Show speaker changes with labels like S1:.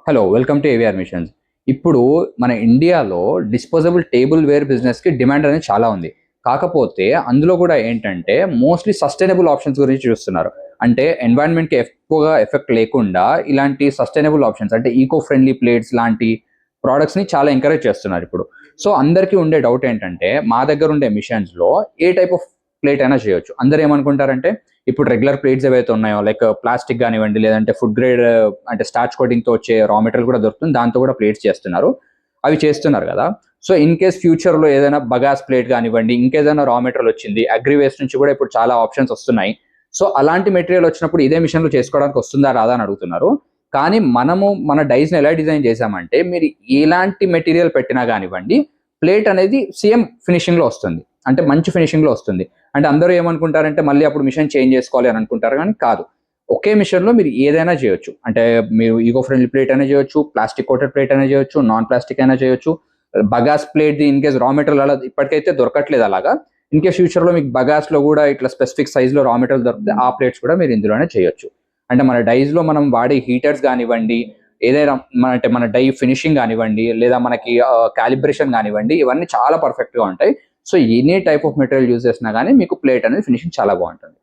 S1: Hello welcome to AVR machines. ఇప్పుడు మన ఇండియాలో డిస్పోజబుల్ టేబుల్ వేర్ బిజినెస్కి డిమాండ్ అనేది చాలా ఉంది. కాకపోతే అందులో కూడా ఏంటంటే మోస్ట్లీ సస్టైనబుల్ ఆప్షన్స్ గురించి చూస్తున్నారు. అంటే ఎన్వైరన్మెంట్కి ఎక్కువగా ఎఫెక్ట్ లేకుండా ఇలాంటి సస్టైనబుల్ ఆప్షన్స్ అంటే ఈకో ఫ్రెండ్లీ ప్లేట్స్ లాంటి ప్రోడక్ట్స్ని చాలా ఎంకరేజ్ చేస్తున్నారు ఇప్పుడు. సో అందరికీ ఉండే డౌట్ ఏంటంటే మా దగ్గర ఉండే మిషన్స్లో ఏ టైప్ ఆఫ్ ప్లేట్ అయినా చేయొచ్చు. అందరూ ఏమనుకుంటారంటే ఇప్పుడు రెగ్యులర్ ప్లేట్స్ ఏవైతే ఉన్నాయో లైక్ ప్లాస్టిక్ కానివ్వండి, లేదంటే ఫుడ్ గ్రేడ్ అంటే స్టార్చ్ కోటింగ్తో వచ్చే రా మెటీరియల్ కూడా దొరుకుతుంది. దాంతో కూడా ప్లేట్స్ చేస్తున్నారు. అవి చేస్తున్నారు కదా. సో ఇన్ కేస్ ఫ్యూచర్లో ఏదైనా బగాస్ ప్లేట్ కానివ్వండి, ఇంకేదైనా రా మెటీరియల్ వచ్చింది, అగ్రి వేస్ట్ నుంచి కూడా ఇప్పుడు చాలా ఆప్షన్స్ వస్తున్నాయి. సో అలాంటి మెటీరియల్ వచ్చినప్పుడు ఇదే మిషన్లో చేసుకోవడానికి వస్తుందా రాదా అని అడుగుతున్నారు. కానీ మనము మన డైస్ని ఎలా డిజైన్ చేసామంటే మీరు ఎలాంటి మెటీరియల్ పెట్టినా కానివ్వండి ప్లేట్ అనేది సేమ్ ఫినిషింగ్లో వస్తుంది. అంటే మంచి ఫినిషింగ్లో వస్తుంది. అంటే అందరూ ఏమనుకుంటారంటే మళ్ళీ అప్పుడు మిషన్ చేంజ్ చేసుకోవాలి అని అనుకుంటారు, కానీ కాదు. ఒకే మిషన్లో మీరు ఏదైనా చేయొచ్చు. అంటే మీరు ఈగో ఫ్రెండ్లీ ప్లేట్ అయినా చేయొచ్చు, ప్లాస్టిక్ కోటెడ్ ప్లేట్ అయినా చేయొచ్చు, నాన్ ప్లాస్టిక్ అయినా చేయొచ్చు. Bagasse plate in case raw material అలా ఇప్పటికైతే దొరకట్లేదు అలాగా. ఇన్ కేస్ ఫ్యూచర్లో మీకు బగాస్లో కూడా ఇట్లా స్పెసిఫిక్ సైజ్లో రా మెటీరియల్ దొరికితే ఆ ప్లేట్స్ కూడా మీరు ఇందులోనే చేయొచ్చు. అంటే మన డైస్లో మనం వాడే హీటర్స్ కానివ్వండి, ఏదైనా అంటే మన డై ఫినిషింగ్ కానివ్వండి, లేదా మనకి కాలిబ్రేషన్ కానివ్వండి, ఇవన్నీ చాలా పర్ఫెక్ట్గా ఉంటాయి. So any type of material use చేసినా కానీ మీకు ప్లేట్ అనేది ఫినిషింగ్ చాలా బాగుంటుంది.